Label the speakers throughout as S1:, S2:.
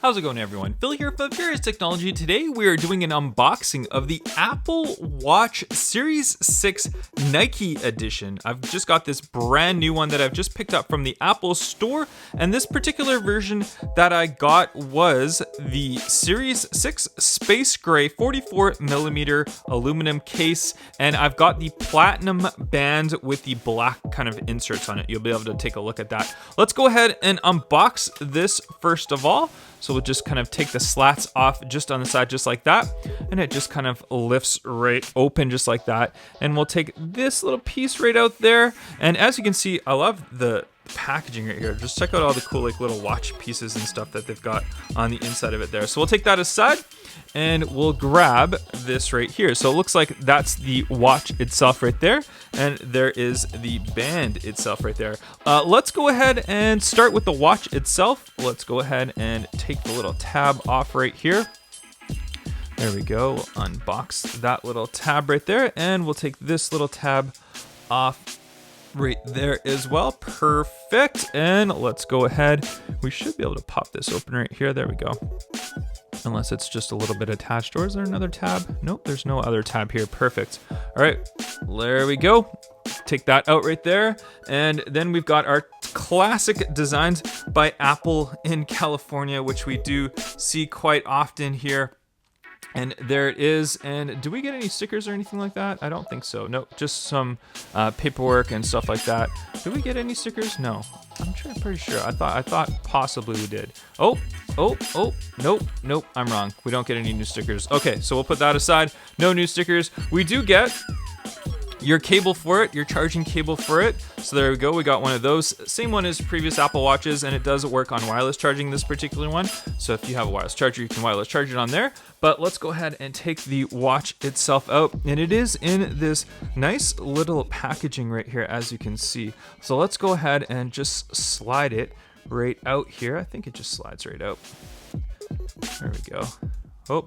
S1: How's it going, everyone? Phil here from Furious Technology. Today we are doing an unboxing of the Apple Watch Series 6 Nike edition. I've just got this brand new one that I've just picked up from the Apple Store, and this particular version that I got was the Series 6 Space Gray 44mm aluminum case, and I've got the platinum band with the black kind of inserts on it. You'll be able to take a look at that. Let's go ahead and unbox this first of all. So we'll just kind of take the slats off just on the side, just like that. And it just kind of lifts right open just like that. And we'll take this little piece right out there. And as you can see, I love the packaging right here. Just check out all the cool like little watch pieces and stuff that they've got on the inside of it there. So we'll take that aside and we'll grab this right here. So it looks like that's the watch itself right there, and there is the band itself right there. Let's go ahead and start with the watch itself. Let's go ahead and take the little tab off right here. There we go. We'll unbox that little tab right there, and we'll take this little tab off right there as well. Perfect. And let's go ahead. We should be able to pop this open right here. There we go. Unless it's just a little bit attached. Or is there another tab? Nope, there's no other tab here. Perfect. All right, there we go. Take that out right there. And then we've got our classic designs by Apple in California, which we do see quite often here. And there it is. And do we get any stickers or anything like that? I don't think so. Nope, just some paperwork and stuff like that. Do we get any stickers? No, I'm pretty sure. I thought possibly we did. Oh, nope, I'm wrong. We don't get any new stickers. Okay, so we'll put that aside. No new stickers. We do get your cable for it, your charging cable for it. So there we go, we got one of those. Same one as previous Apple Watches, and it does work on wireless charging, this particular one. So if you have a wireless charger, you can wireless charge it on there. But let's go ahead and take the watch itself out. And it is in this nice little packaging right here, as you can see. So let's go ahead and just slide it right out here. I think it just slides right out. There we go. Oh.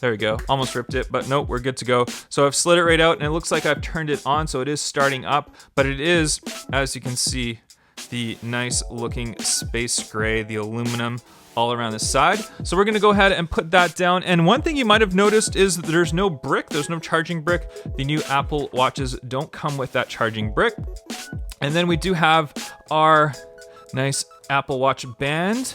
S1: There we go, almost ripped it, but nope, we're good to go. So I've slid it right out, and it looks like I've turned it on, so it is starting up, but it is, as you can see, the nice looking space gray, the aluminum all around the side. So we're gonna go ahead and put that down. And one thing you might have noticed is that there's no brick, there's no charging brick. The new Apple Watches don't come with that charging brick. And then we do have our nice Apple Watch band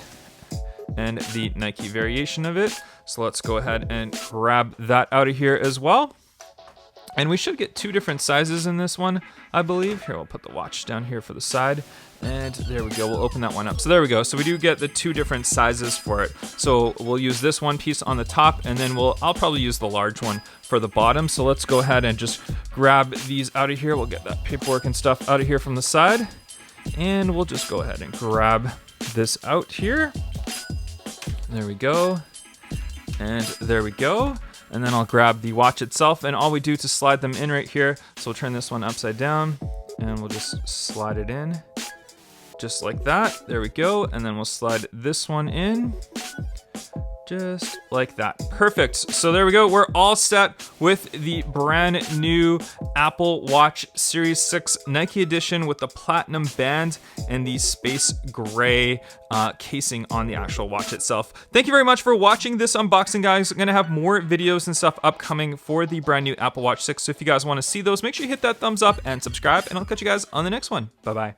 S1: and the Nike variation of it. So let's go ahead and grab that out of here as well. And we should get two different sizes in this one, I believe. Here, we'll put the watch down here for the side. And there we go, we'll open that one up. So there we go, so we do get the two different sizes for it. So we'll use this one piece on the top, and then I'll probably use the large one for the bottom. So let's go ahead and just grab these out of here. We'll get that paperwork and stuff out of here from the side. And we'll just go ahead and grab this out here. There we go. And there we go. And then I'll grab the watch itself, and all we do to slide them in right here. So we'll turn this one upside down, and we'll just slide it in just like that. There we go. And then we'll slide this one in just like that. Perfect. So there we go. We're all set with the brand new Apple Watch Series 6 Nike edition with the platinum band and the space gray casing on the actual watch itself. Thank you very much for watching this unboxing, guys. I'm gonna have more videos and stuff upcoming for the brand new Apple Watch 6. So if you guys want to see those, make sure you hit that thumbs up and subscribe, and I'll catch you guys on the next one. Bye-bye.